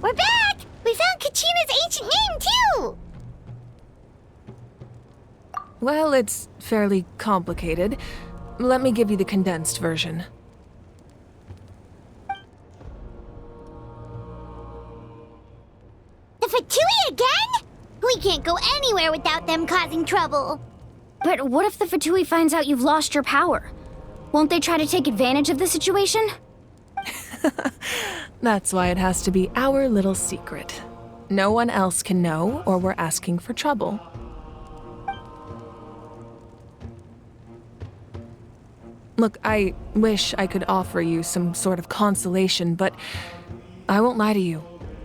We're back! We found Kachina's ancient name, too! Well, it's fairly complicated. Let me give you the condensed version. The Fatui again? We can't go anywhere without them causing trouble. But what if the Fatui finds out you've lost your power? Won't they try to take advantage of the situation? That's why it has to be our little secret. No one else can know, or we're asking for trouble. Look, I wish I could offer you some sort of consolation, but I won't lie to you.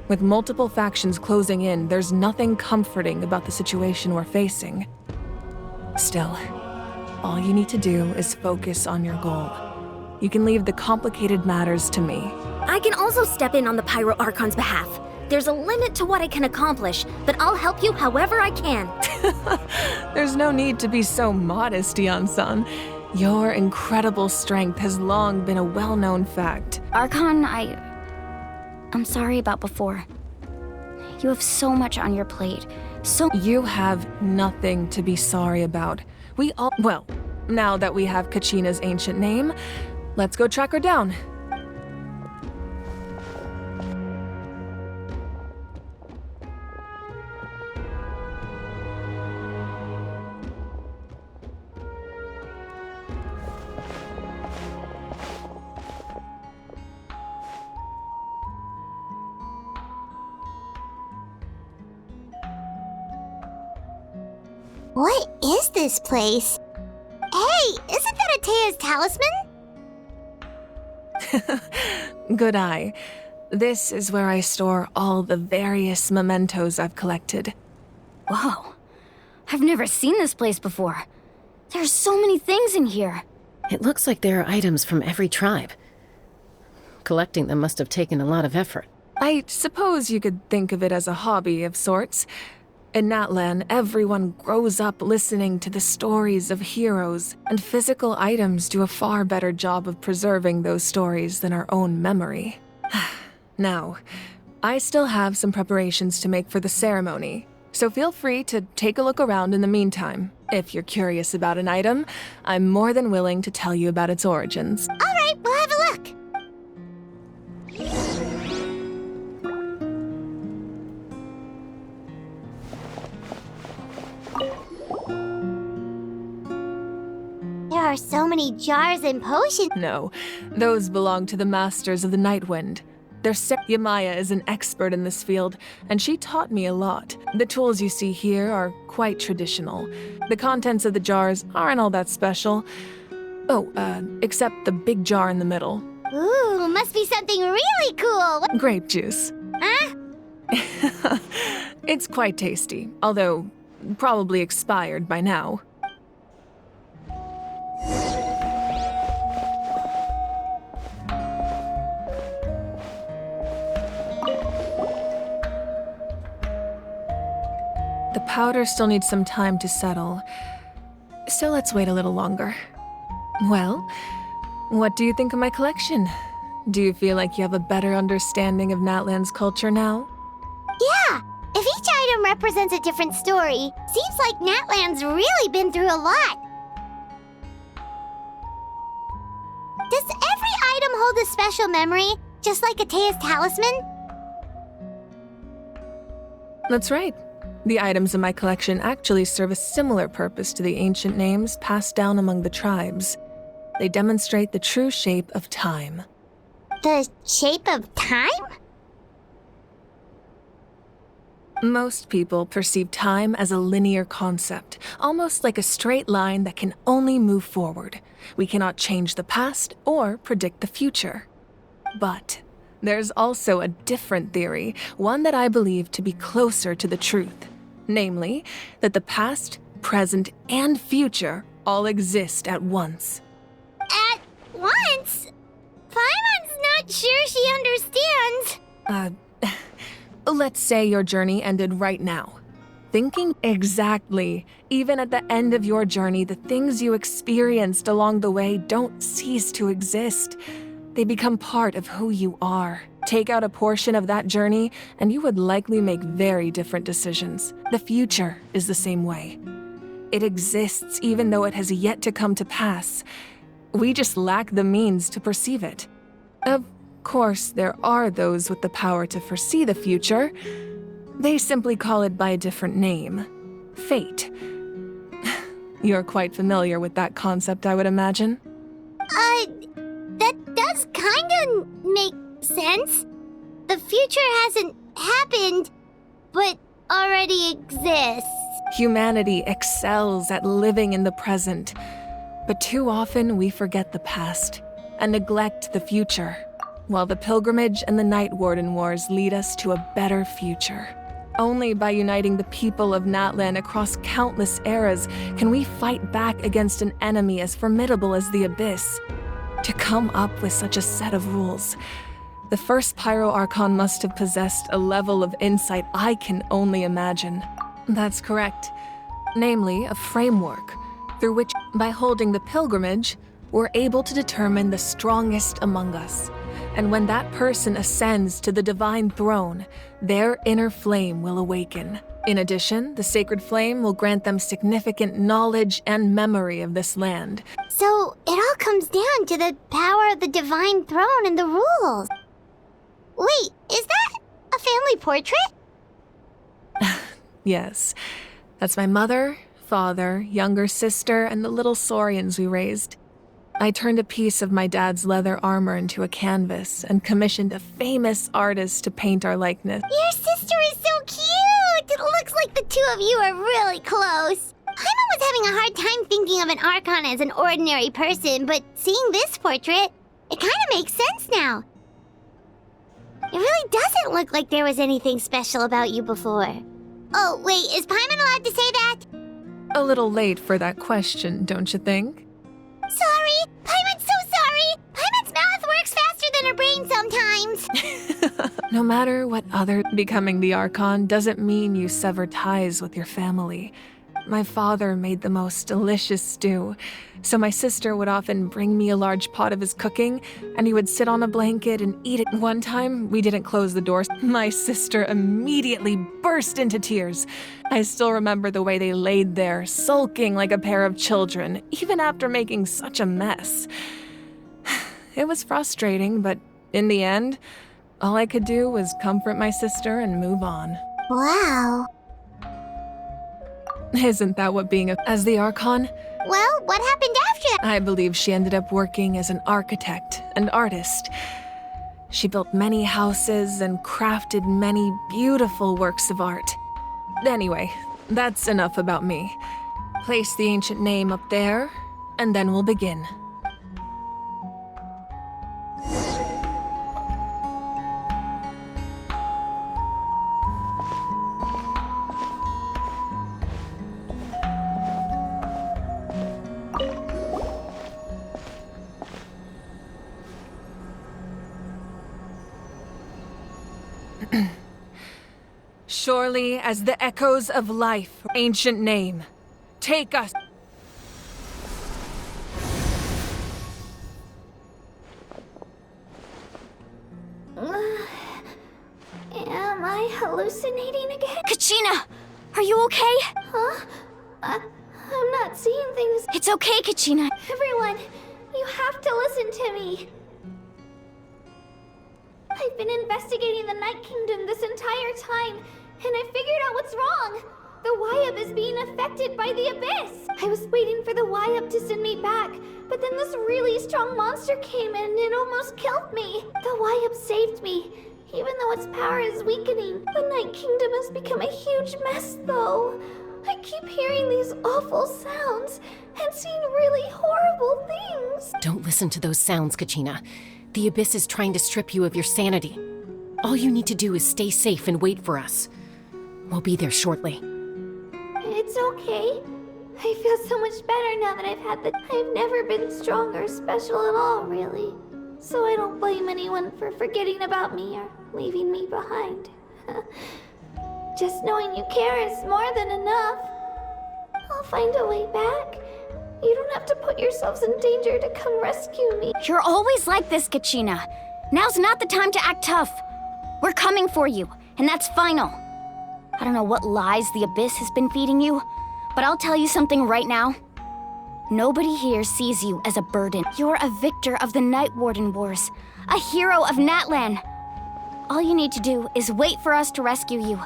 With multiple factions closing in, there's nothing comforting about the situation we're facing. Still, all you need to do is focus on your goal. You can leave the complicated matters to me. I can also step in on the Pyro Archon's behalf. There's a limit to what I can accomplish, but I'll help you however I can. There's no need to be so modest, Yan-san. Your incredible strength has long been a well-known fact. Archon, I'm sorry about before. You have so much on your plate. You have nothing to be sorry about. Well, now that we have Kachina's ancient name, let's go track her down. What is this place? Hey, isn't that Atea's talisman? Good eye. This is where I store all the various mementos I've collected. Whoa. I've never seen this place before. There's so many things in here. It looks like there are items from every tribe. Collecting them must have taken a lot of effort. I suppose you could think of it as a hobby of sorts. In Natlan, everyone grows up listening to the stories of heroes, and physical items do a far better job of preserving those stories than our own memory. Now, I still have some preparations to make for the ceremony, so feel free to take a look around in the meantime. If you're curious about an item, I'm more than willing to tell you about its origins. All right, we'll have a look. There are so many jars and potions. No, those belong to the Masters of the Nightwind. Yamaya is an expert in this field, and she taught me a lot. The tools you see here are quite traditional. The contents of the jars aren't all that special. Oh, except the big jar in the middle. Ooh, must be something really cool. Grape juice. Huh? It's quite tasty, although probably expired by now. The powder still needs some time to settle, so let's wait a little longer. Well, what do you think of my collection? Do you feel like you have a better understanding of Natlan's culture now? Yeah, if each item represents a different story, seems like Natlan's really been through a lot. Does every item hold a special memory, just like Atea's talisman? That's right. The items in my collection actually serve a similar purpose to the ancient names passed down among the tribes. They demonstrate the true shape of time. The shape of time? Most people perceive time as a linear concept, almost like a straight line that can only move forward. We cannot change the past or predict the future. But there's also a different theory, one that I believe to be closer to the truth. Namely, that the past, present, and future all exist at once. At once? Paimon's not sure she understands. Let's say your journey ended right now. Thinking exactly, even at the end of your journey, the things you experienced along the way don't cease to exist. They become part of who you are. Take out a portion of that journey, and you would likely make very different decisions. The future is the same way. It exists even though it has yet to come to pass. We just lack the means to perceive it. Of course, there are those with the power to foresee the future. They simply call it by a different name. Fate. You're quite familiar with that concept, I would imagine. That does kinda make sense. The future hasn't happened, but already exists. Humanity excels at living in the present, but too often we forget the past and neglect the future, while the pilgrimage and the Night Warden Wars lead us to a better future. Only by uniting the people of Natlan across countless eras can we fight back against an enemy as formidable as the Abyss. To come up with such a set of rules, the first Pyro Archon must have possessed a level of insight I can only imagine. That's correct. Namely, a framework through which, by holding the pilgrimage, we're able to determine the strongest among us. And when that person ascends to the divine throne, their inner flame will awaken. In addition, the sacred flame will grant them significant knowledge and memory of this land. So it all comes down to the power of the divine throne and the rules. Wait, is that a family portrait? Yes, that's my mother, father, younger sister, and the little saurians we raised. I turned a piece of my dad's leather armor into a canvas and commissioned a famous artist to paint our likeness. Your sister is so cute! It looks like the two of you are really close. Paimon was having a hard time thinking of an Archon as an ordinary person, but seeing this portrait, it kind of makes sense now. It really doesn't look like there was anything special about you before. Oh, wait, is Paimon allowed to say that? A little late for that question, don't you think? Sorry! Paimon's so sorry! Paimon's mouth works faster than her brain sometimes! No matter what other becoming the Archon doesn't mean you sever ties with your family. My father made the most delicious stew, so my sister would often bring me a large pot of his cooking, and he would sit on a blanket and eat it. One time, we didn't close the doors. My sister immediately burst into tears. I still remember the way they laid there, sulking like a pair of children, even after making such a mess. It was frustrating, but in the end, all I could do was comfort my sister and move on. Wow. Isn't that what being as the Archon? Well, what happened after that? I believe she ended up working as an architect and artist. She built many houses and crafted many beautiful works of art. Anyway, that's enough about me. Place the ancient name up there, and then we'll begin. Surely as the echoes of life, ancient name, take us. Am I hallucinating again? Kachina! Are you okay? Huh? I'm not seeing things. It's okay, Kachina. Everyone, you have to listen to me. I've been investigating the Night Kingdom this entire time, and I figured out what's wrong. The Wyup is being affected by the Abyss. I was waiting for the Wyup to send me back, but then this really strong monster came in and it almost killed me. The Wyup saved me, Even though its power is weakening, the Night Kingdom has become a huge mess, though. I keep hearing these awful sounds and seeing really horrible things. Don't listen to those sounds, Kachina. The Abyss is trying to strip you of your sanity. All you need to do is stay safe and wait for us. We'll be there shortly. It's okay. I feel so much better now that I've never been strong or special at all, really. So I don't blame anyone for forgetting about me or leaving me behind. Just knowing you care is more than enough. I'll find a way back. You don't have to put yourselves in danger to come rescue me. You're always like this, Kachina. Now's not the time to act tough. We're coming for you, and that's final. I don't know what lies the Abyss has been feeding you, but I'll tell you something right now. Nobody here sees you as a burden. You're a victor of the Night Warden Wars, a hero of Natlan. All you need to do is wait for us to rescue you,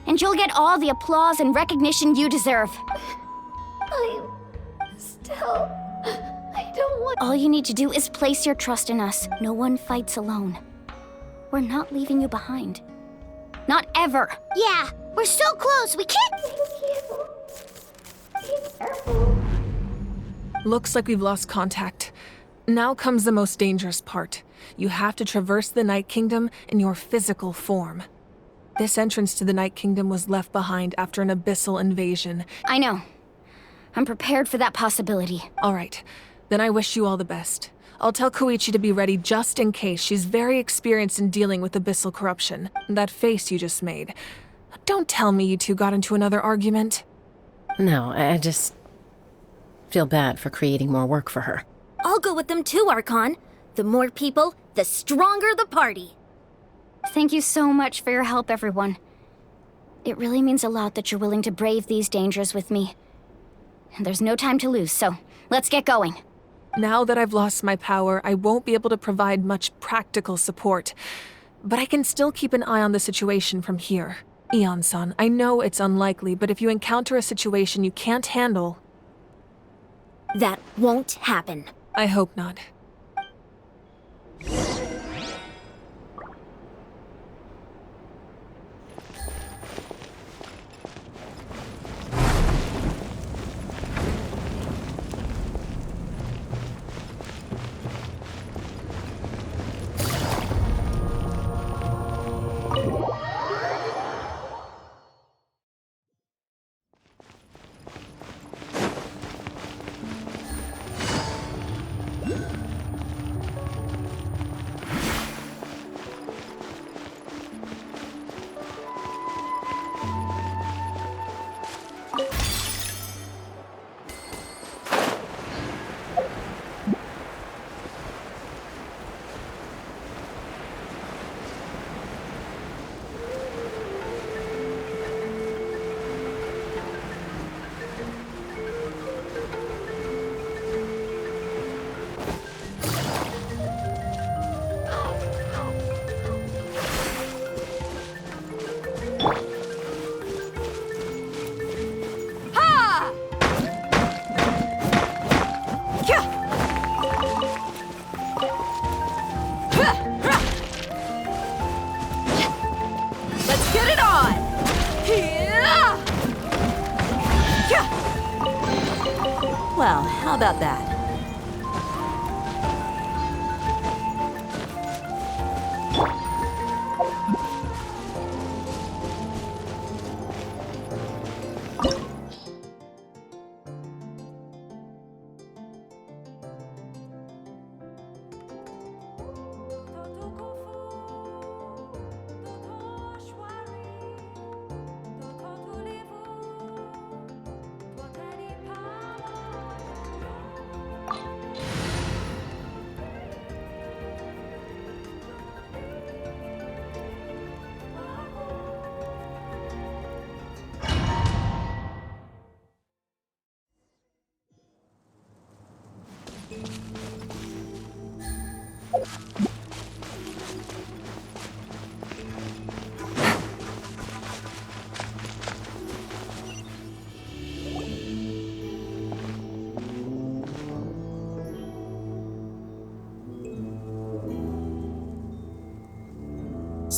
and you'll get all the applause and recognition you deserve. I don't want... All you need to do is place your trust in us. No one fights alone. We're not leaving you behind. Not ever. Yeah, we're so close, we can't... Thank you. Be careful. Looks like we've lost contact. Now comes the most dangerous part. You have to traverse the Night Kingdom in your physical form. This entrance to the Night Kingdom was left behind after an abyssal invasion. I know. I'm prepared for that possibility. All right, then I wish you all the best. I'll tell Koichi to be ready just in case. She's very experienced in dealing with abyssal corruption. That face you just made. Don't tell me you two got into another argument. No, I just feel bad for creating more work for her. I'll go with them too, Archon. The more people, the stronger the party. Thank you so much for your help, everyone. It really means a lot that you're willing to brave these dangers with me. And there's no time to lose, so let's get going. Now that I've lost my power, I won't be able to provide much practical support. But I can still keep an eye on the situation from here. Eon-san, I know it's unlikely, but if you encounter a situation you can't handle... That won't happen. I hope not. Well, how about that?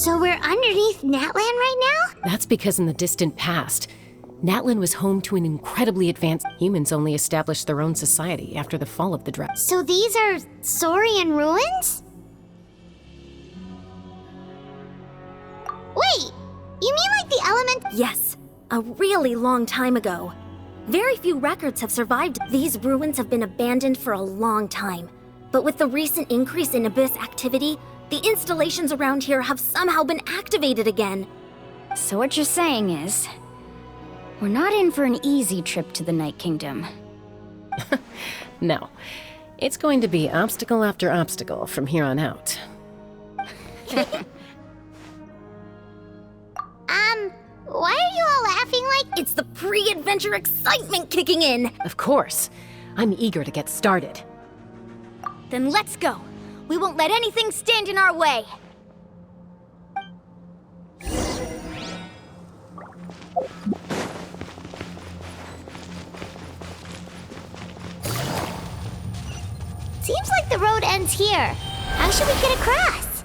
So we're underneath Natlan right now? That's because in the distant past, Natlan was home to an incredibly advanced... Humans only established their own society after the fall of the dragon. So these are Saurian ruins? Wait! You mean like the element? Yes, a really long time ago. Very few records have survived. These ruins have been abandoned for a long time. But with the recent increase in Abyss activity, the installations around here have somehow been activated again. So what you're saying is, we're not in for an easy trip to the Night Kingdom. No. It's going to be obstacle after obstacle from here on out. Why are you all laughing like... It's the pre-adventure excitement kicking in! Of course. I'm eager to get started. Then let's go. We won't let anything stand in our way. Seems like the road ends here. How should we get across?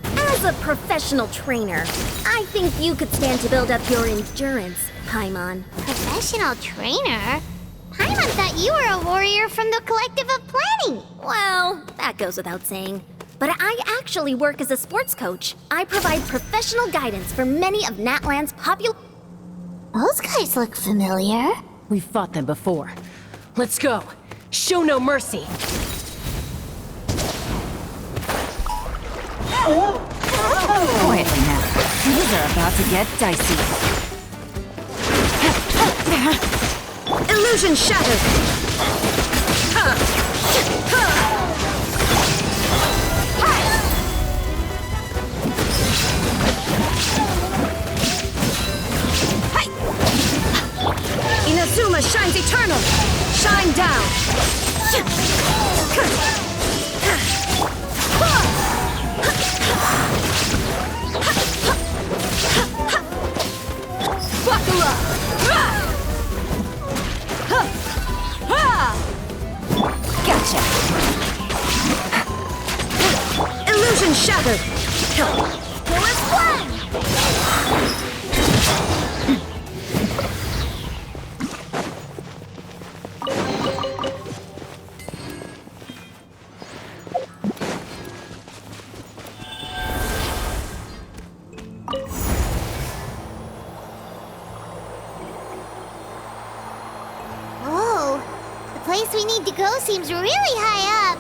As a professional trainer, I think you could stand to build up your endurance, Paimon. Professional trainer? Paimon thought you were a warrior from the Collective of Planning. Well, that goes without saying. But I actually work as a sports coach. I provide professional guidance for many of Natlan's popular... Those guys look familiar. We've fought them before. Let's go. Show no mercy. Quietly now. Things are about to get dicey. Illusion shattered! Inazuma shines eternal! Shine down! Buckle up! Gotcha. Illusion shattered! Forest one! Whoa, the place we need to go seems really high up.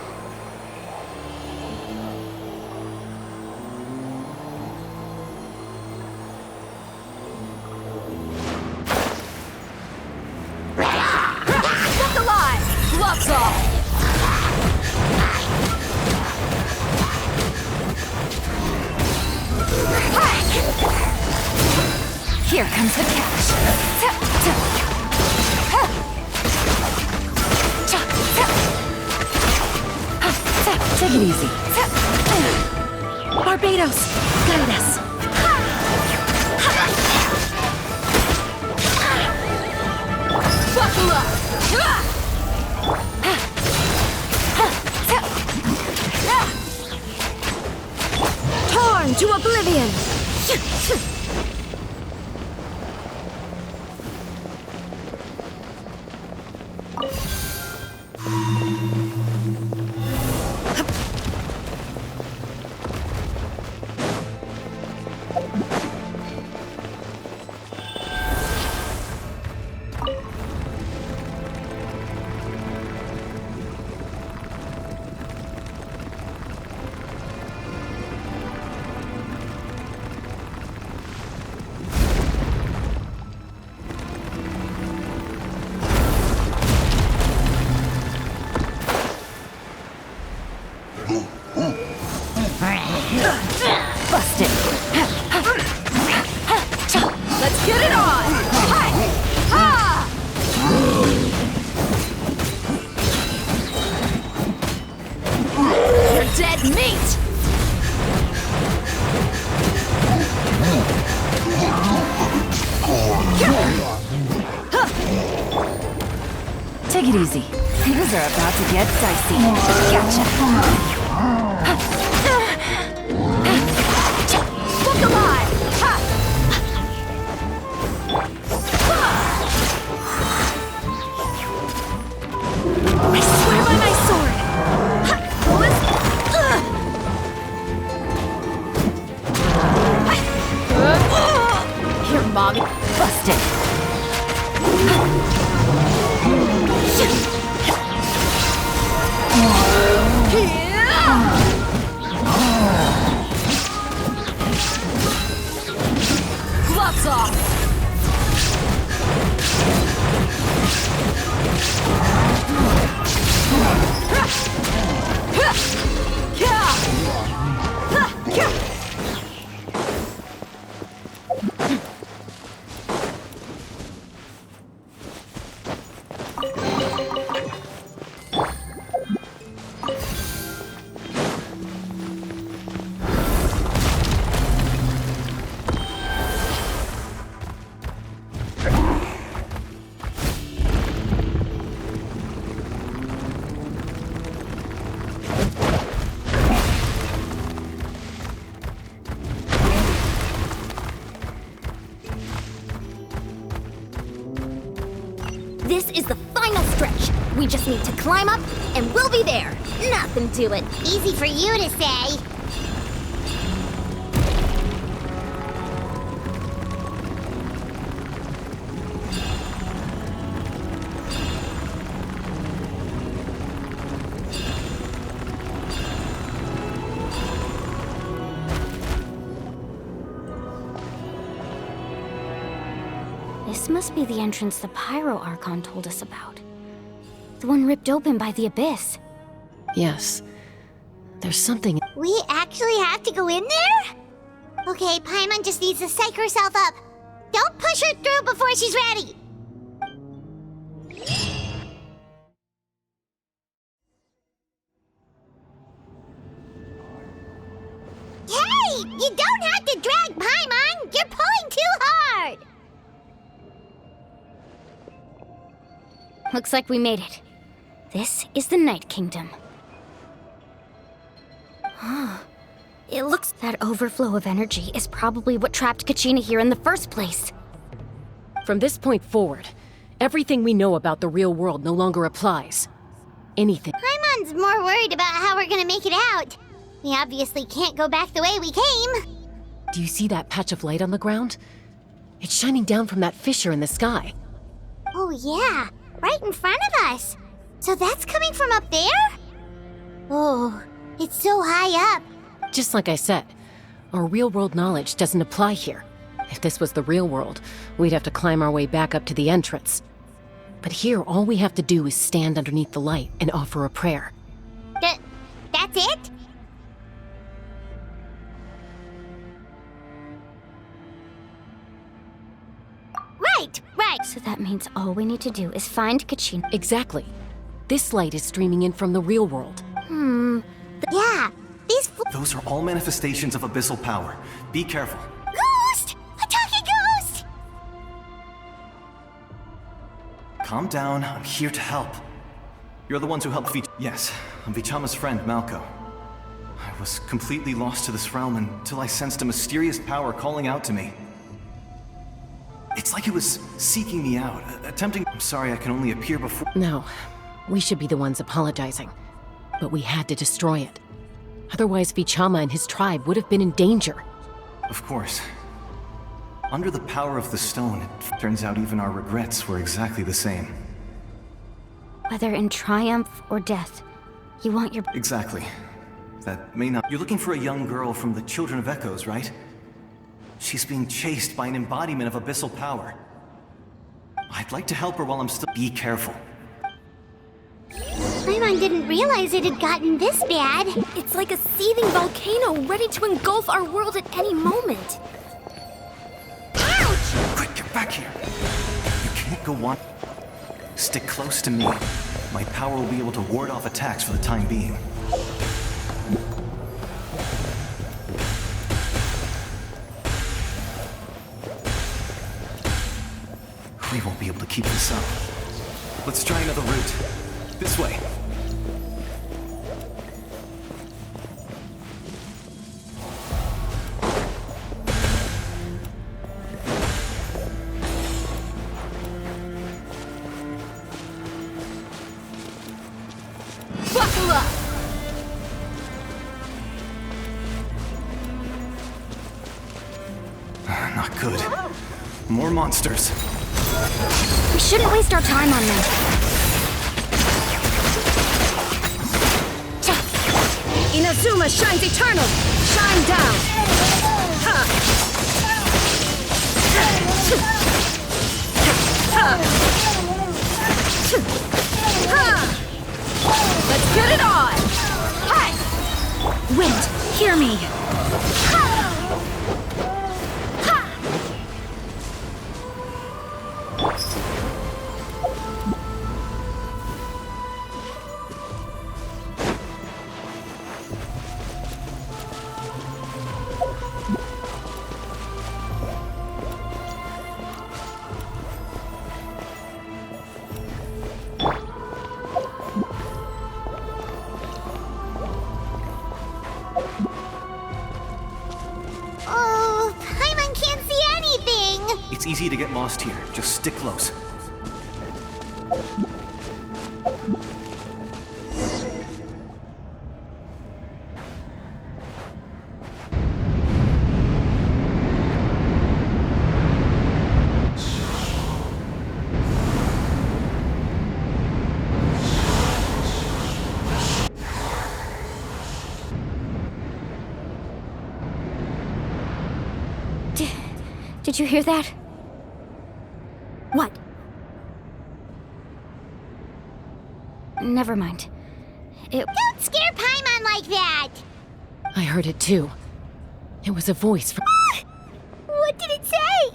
Look alive! Gloves off! Here comes the cash. Take it easy. Barbados, guide us. Buckle up! Torn to oblivion! Busted. Let's get it on! Hi! Ha! You're dead meat! Take it easy. Things are about to get dicey. Gotcha. hog. Busted. Gloves off! This is the final stretch. We just need to climb up, and we'll be there. Nothing to it. Easy for you to say. This must be the entrance the Pyro Archon told us about. The one ripped open by the Abyss. Yes. There's something. We actually have to go in there? Okay, Paimon just needs to psych herself up. Don't push her through before she's ready. Hey! You don't have to drag Paimon! You're pulling too hard! Looks like we made it. This is the Night Kingdom. It looks that overflow of energy is probably what trapped Kachina here in the first place. From this point forward, everything we know about the real world no longer applies. Anything. Paimon's more worried about how we're gonna make it out. We obviously can't go back the way we came. Do you see that patch of light on the ground? It's shining down from that fissure in the sky. Oh yeah, right in front of us. So that's coming from up there? Oh, it's so high up. Just like I said, our real-world knowledge doesn't apply here. If this was the real world, we'd have to climb our way back up to the entrance. But here, all we have to do is stand underneath the light and offer a prayer. That's it? Right. So that means all we need to do is find Kachina. Exactly. This light is streaming in from the real world. Yeah, these Those are all manifestations of abyssal power. Be careful. Ghost! A talking ghost! Calm down, I'm here to help. You're the ones who helped Yes, I'm Vichama's friend, Malco. I was completely lost to this realm until I sensed a mysterious power calling out to me. It's like it was seeking me out, attempting... I'm sorry I can only appear before... No, we should be the ones apologizing. But we had to destroy it. Otherwise, Vichama and his tribe would have been in danger. Of course. Under the power of the stone, it turns out even our regrets were exactly the same. Whether in triumph or death, you want your... Exactly. That may not... You're looking for a young girl from the Children of Echoes, right? She's being chased by an embodiment of abyssal power. I'd like to help her while I'm still... Be careful. Paimon didn't realize it had gotten this bad. It's like a seething volcano ready to engulf our world at any moment. Quick, get back here! You can't go on. Stick close to me. My power will be able to ward off attacks for the time being. We won't be able to keep this up. Let's try another route. This way. Buckle up! Not good. More monsters. We shouldn't waste our time on them. Inazuma shines eternal! Shine down! Ha! Let's get it on! Hi! Wind, hear me! Oh, Paimon can't see anything! It's easy to get lost here. Just stick close. Did you hear that? What? Never mind. Don't scare Paimon like that! I heard it too. It was a voice from... What did it say?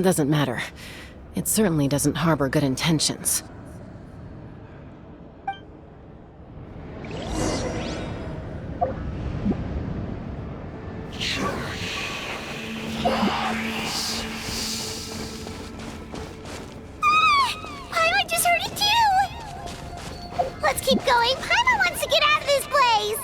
Doesn't matter. It certainly doesn't harbor good intentions. Paimon just heard it too! Let's keep going. Paimon wants to get out of this place!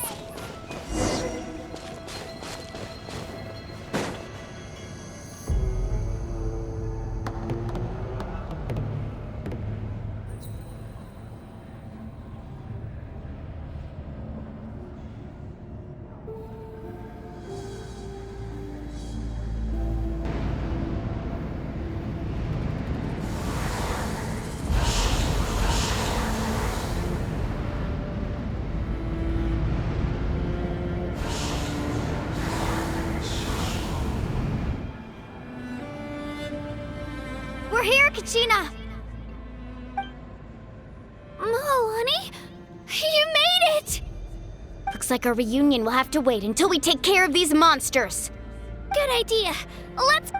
We're here, Kachina! Honey? You made it! Looks like our reunion will have to wait until we take care of these monsters. Good idea. Let's...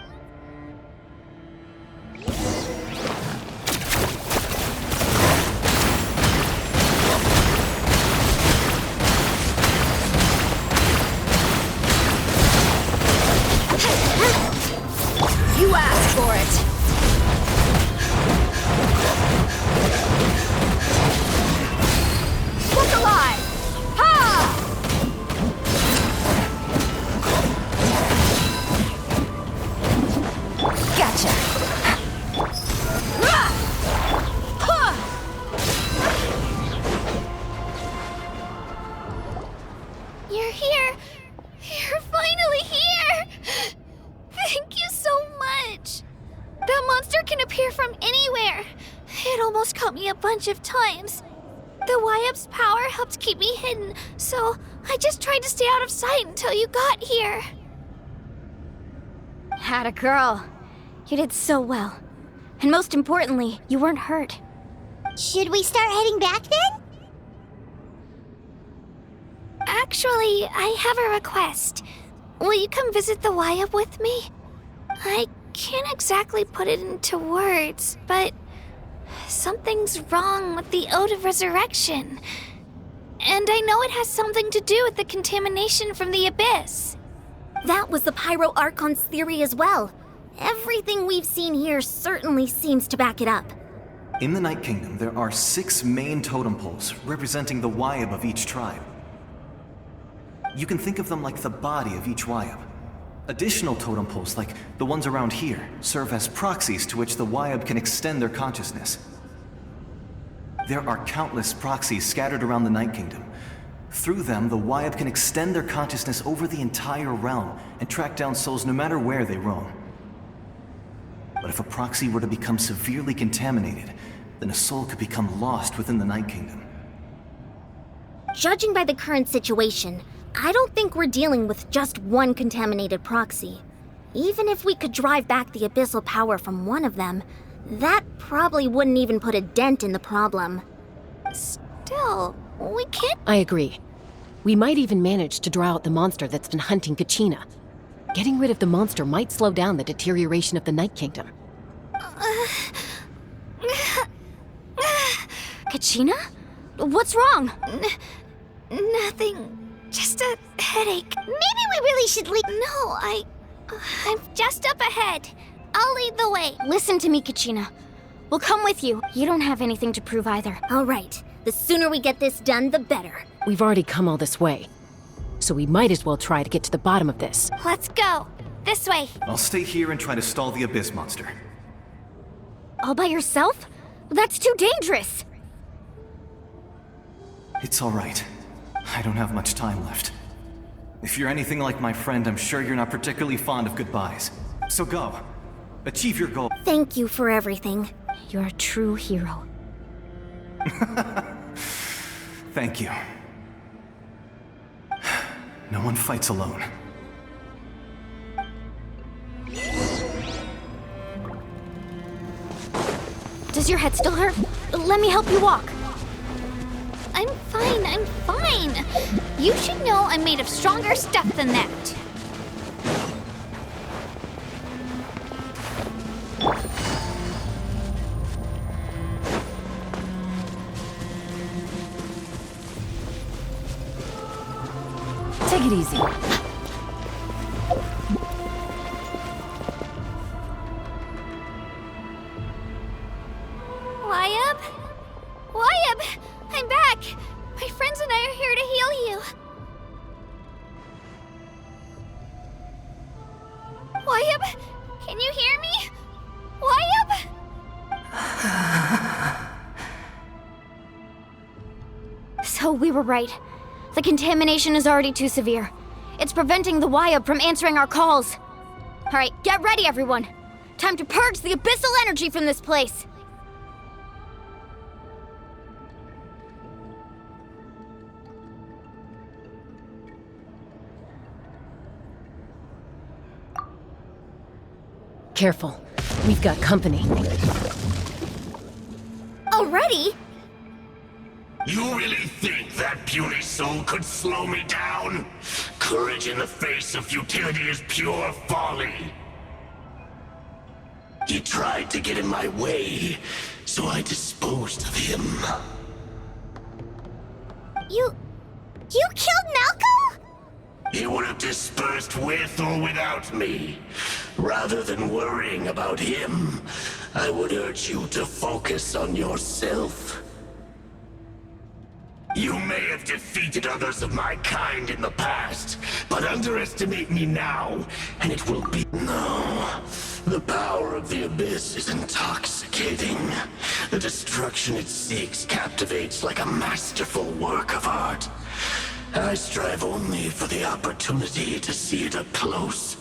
You asked for it. Look alive! Ha! Gotcha. You're here. You're finally here. Thank you so much. That monster can appear from anywhere. It almost caught me a bunch of times. The Wyup's power helped keep me hidden, so I just tried to stay out of sight until you got here. Atta girl. You did so well. And most importantly, you weren't hurt. Should we start heading back then? Actually, I have a request. Will you come visit the Wyup with me? I can't exactly put it into words, but something's wrong with the Ode of Resurrection. And I know it has something to do with the contamination from the Abyss. That was the Pyro Archon's theory as well. Everything we've seen here certainly seems to back it up. In the Night Kingdom, there are 6 main totem poles representing the Wyub of each tribe. You can think of them like the body of each Wyub. Additional totem poles, like the ones around here, serve as proxies to which the Wyub can extend their consciousness. There are countless proxies scattered around the Night Kingdom. Through them, the Wyub can extend their consciousness over the entire realm and track down souls no matter where they roam. But if a proxy were to become severely contaminated, then a soul could become lost within the Night Kingdom. Judging by the current situation, I don't think we're dealing with just one contaminated proxy. Even if we could drive back the abyssal power from one of them, that probably wouldn't even put a dent in the problem. Still, we can't... I agree. We might even manage to draw out the monster that's been hunting Kachina. Getting rid of the monster might slow down the deterioration of the Night Kingdom. Kachina? What's wrong? Nothing. Just a headache. Maybe we really should leave. No, I'm just up ahead. I'll lead the way. Listen to me, Kachina. We'll come with you. You don't have anything to prove either. All right. The sooner we get this done, the better. We've already come all this way, so we might as well try to get to the bottom of this. Let's go. This way. I'll stay here and try to stall the Abyss monster. All by yourself? That's too dangerous. It's all right. I don't have much time left. If you're anything like my friend, I'm sure you're not particularly fond of goodbyes. So go. Achieve your goal. Thank you for everything. You're a true hero. Thank you. No one fights alone. Does your head still hurt? Let me help you walk. I'm fine. You should know I'm made of stronger stuff than that. Take it easy. Wyabb! I'm back! My friends and I are here to heal you. Wyabb, can you hear me? Wyabb? So we were right. The contamination is already too severe. It's preventing the Wyabb from answering our calls. All right, get ready, everyone. Time to purge the abyssal energy from this place. Careful. We've got company. Already? You really think that puny soul could slow me down? Courage in the face of futility is pure folly. He tried to get in my way, so I disposed of him. You killed Malcolm? He would have dispersed with or without me. Rather than worrying about him, I would urge you to focus on yourself. You may have defeated others of my kind in the past, but underestimate me now, and it will be... No. The power of the Abyss is intoxicating. The destruction it seeks captivates like a masterful work of art. I strive only for the opportunity to see it up close.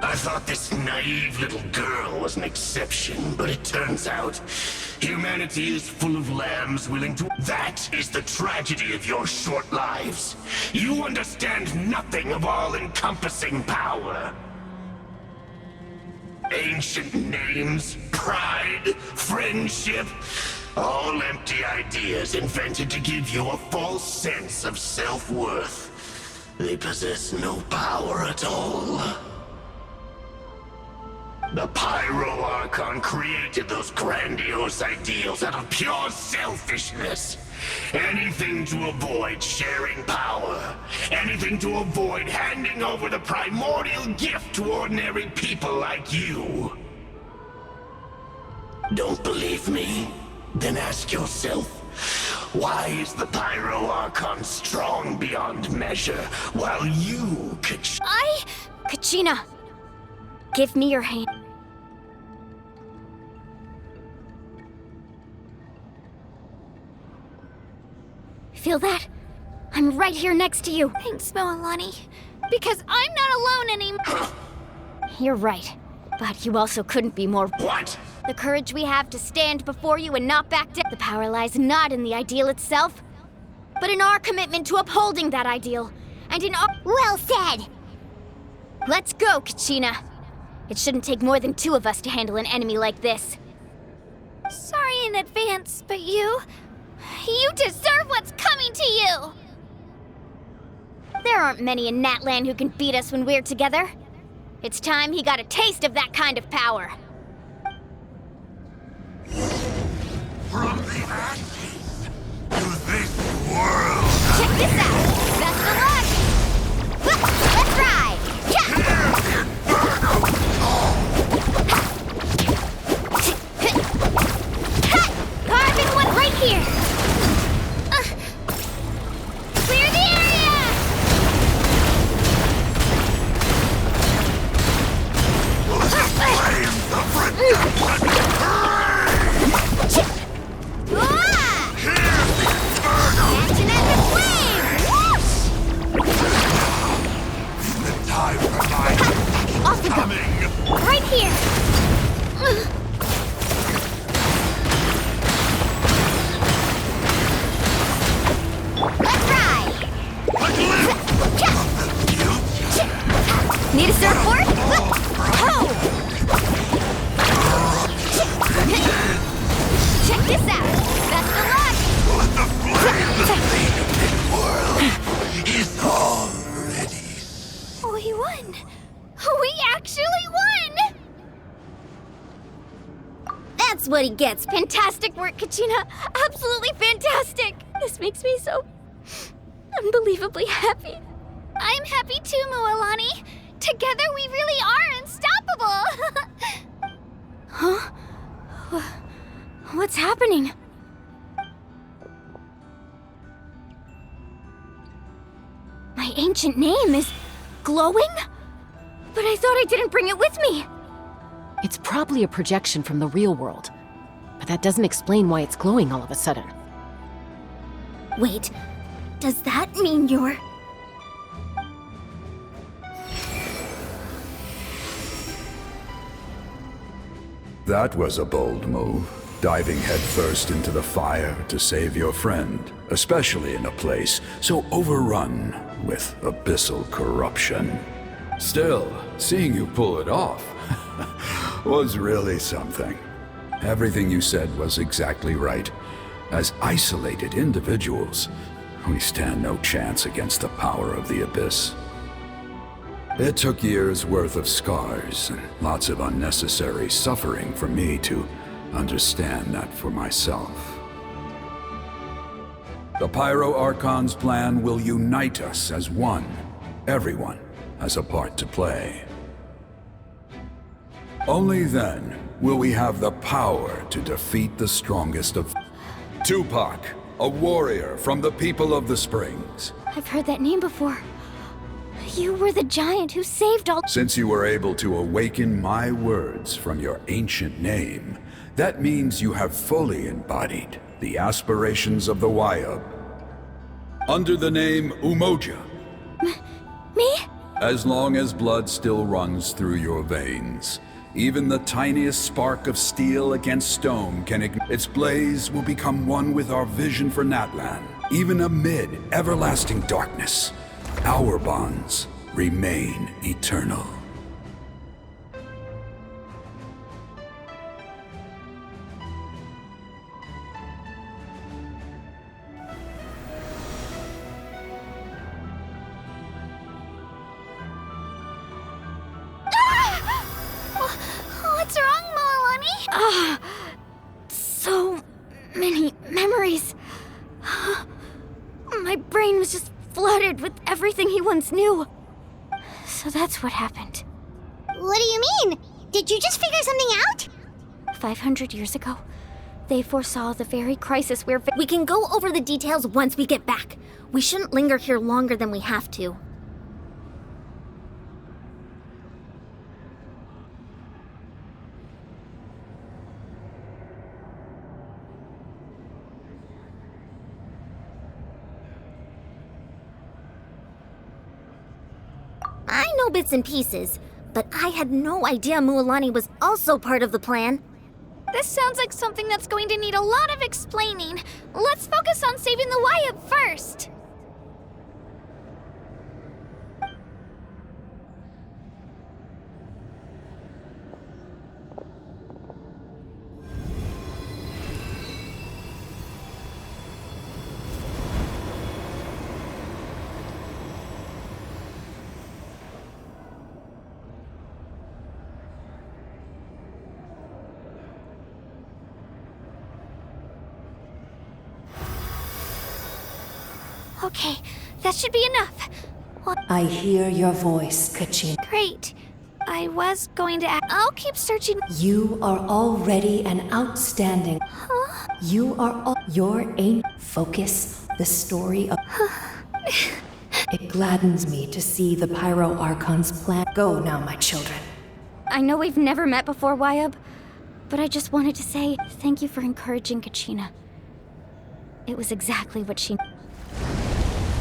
I thought this naive little girl was an exception, but it turns out humanity is full of lambs willing to... That is the tragedy of your short lives. You understand nothing of all-encompassing power. Ancient names, pride, friendship, all empty ideas invented to give you a false sense of self-worth. They possess no power at all. The Pyro Archon created those grandiose ideals out of pure selfishness. Anything to avoid sharing power. Anything to avoid handing over the primordial gift to ordinary people like you. Don't believe me? Then ask yourself, why is the Pyro Archon strong beyond measure, while you could... Kachina, give me your hand. Feel that? I'm right here next to you. Thanks, Moalani. Because I'm not alone anymore. You're right. But you also couldn't be more— What? The courage we have to stand before you and not back down. The power lies not in the ideal itself, but in our commitment to upholding that ideal, and in our— Well said! Let's go, Kachina. It shouldn't take more than 2 of us to handle an enemy like this. Sorry in advance, but you deserve what's coming to you! There aren't many in Natlan who can beat us when we're together. It's time he got a taste of that kind of power. From the ashes to this world. Check this out! Best of luck! Let's ride! Carbon one right here! Clear the area! Flames of redemption! Action at the flame! The time for my Off we go! coming! Right here! Let's ride! Need a surfboard? Oh! Check this out! Best of luck! But the flame of the world is all ready. We won! We actually won! That's what he gets. Fantastic work, Kachina. Absolutely fantastic. This makes me so unbelievably happy. I'm happy too, Mualani. Together we really are unstoppable! Huh? What's happening? My ancient name is glowing? But I thought I didn't bring it with me. It's probably a projection from the real world. But that doesn't explain why it's glowing all of a sudden. Wait, does that mean you're... That was a bold move, diving headfirst into the fire to save your friend, especially in a place so overrun with abyssal corruption. Still, seeing you pull it off was really something. Everything you said was exactly right. As isolated individuals, we stand no chance against the power of the Abyss. It took years' worth of scars and lots of unnecessary suffering for me to understand that for myself. The Pyro Archon's plan will unite us as one. Everyone has a part to play. Only then will we have the power to defeat the strongest of... Tupac, a warrior from the people of the Springs. I've heard that name before. You were the giant who saved all— Since you were able to awaken my words from your ancient name, that means you have fully embodied the aspirations of the Wayub. Under the name Umoja. Me? As long as blood still runs through your veins, even the tiniest spark of steel against stone can ignite. Its blaze will become one with our vision for Natlan. Even amid everlasting darkness, our bonds remain eternal. What's wrong, Mualani? So many memories. My brain was just flooded with everything he once knew. So that's what happened. What do you mean? Did you just figure something out? 500 years ago, they foresaw the very crisis we're We can go over the details once we get back. We shouldn't linger here longer than we have to. I know bits and pieces, But I had no idea Mualani was also part of the plan. This sounds like something that's going to need a lot of explaining. Let's focus on saving the Wyatt first. Okay, that should be enough. I hear your voice, Kachin. Great. I was going to I'll keep searching. You are already an outstanding. Huh? You are your aim. Focus the story of. It gladdens me to see the Pyro Archon's plan. Go now, my children. I know we've never met before, Wyatt, but I just wanted to say thank you for encouraging Kachina. It was exactly what she...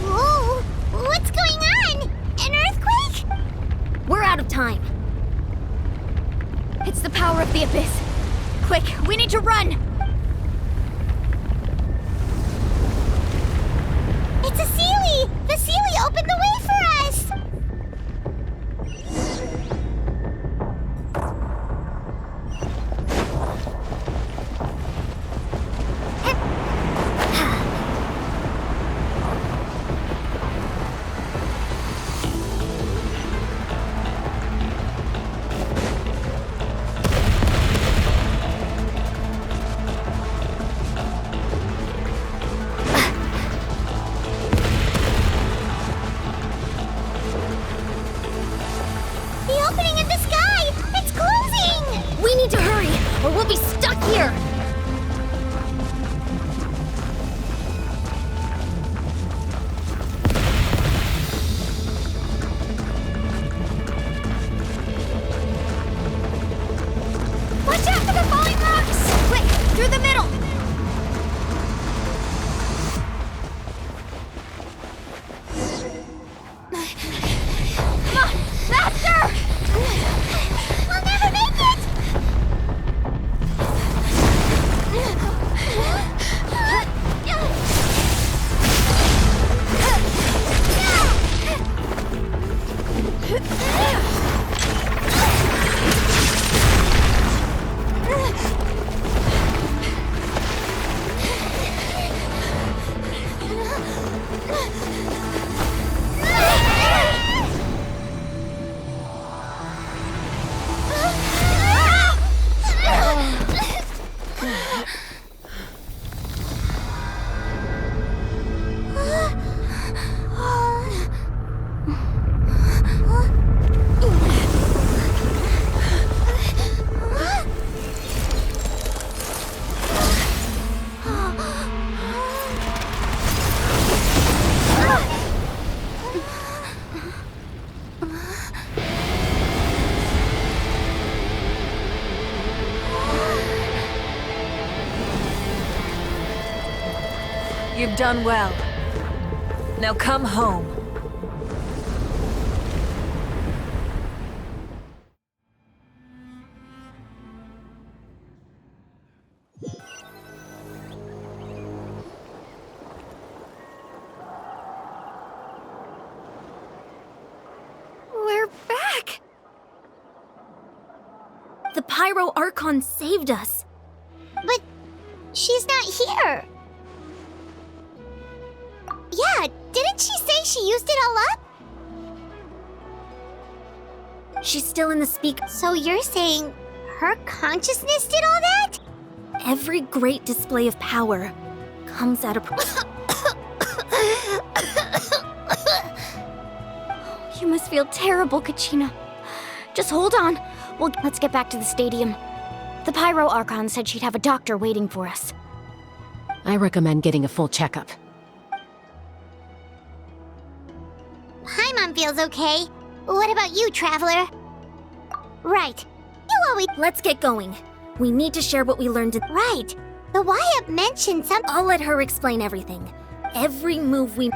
Whoa! What's going on? An earthquake? We're out of time. It's the power of the Abyss. Quick, we need to run! It's a Sealy! The Sealy opened the way for us! Or we'll be stuck here! Watch out for the falling rocks! Quick, through the middle! Come on, faster! We'll never make it! You've done well. Now come home. We're back! The Pyro Archon saved us. But she's not here. Yeah, didn't she say she used it all up? She's still in the speaker. So you're saying her consciousness did all that? Every great display of power comes out of... You must feel terrible, Kachina. Just hold on. Let's get back to the stadium. The Pyro Archon said she'd have a doctor waiting for us. I recommend getting a full checkup. Paimon feels okay. What about you, Traveler? Right. You always... Let's get going. We need to share what we learned Right. The Wyatt mentioned something... I'll let her explain everything. Every move we...